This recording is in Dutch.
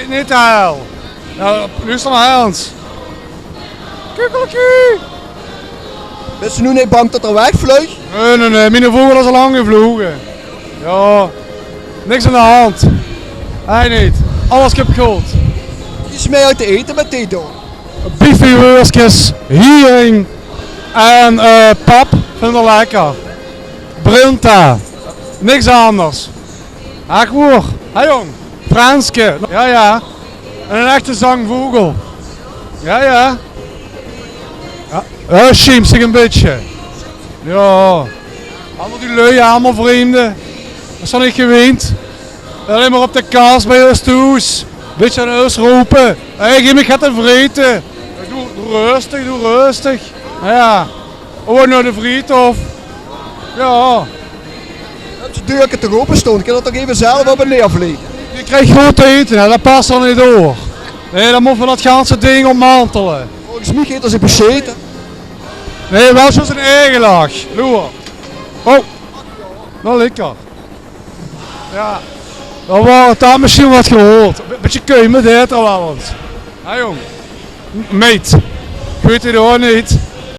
Niet huil. Ja, luister maar Hans. Kukkelekie. Ben je nu niet bang dat er wegvliegt? Nee. Mijn vogel is al lang gevlogen. Ja, niks aan de hand. Hij niet. Alles kapot. Kies mij uit te eten met Tito. Biefieworstjes, hiering en pap. Vind ik lekker. Brinta. Niks anders. Echt hoor. Hé jong. Franske. Ja. En een echte zangvogel. Ja. Schiemt zich een beetje. Ja. Allemaal die lui, allemaal vreemden. Dat is dan niet gewend. Alleen maar op de kaas bij ons thuis. Beetje aan huis roepen. Hé, geef me gaat te vreten. Doe rustig. Ja. Oh, naar de vriendhof. Ja. Als je deuren te open staan, kan dat toch even zelf op en neer vliegen? Je krijgt groot te eten, hè. Dat past er niet door. Nee, dan moeten we dat ganse ding ommantelen. Volgens mij gaat als ik bezeten. Nee, wel zoals een eigen laag. Loer. Oh, dat lekker. Ja, dan wordt dat misschien wat gehoord. Beetje keumen deed er wel eens. Hé jong, meet. Ik weet het ook niet.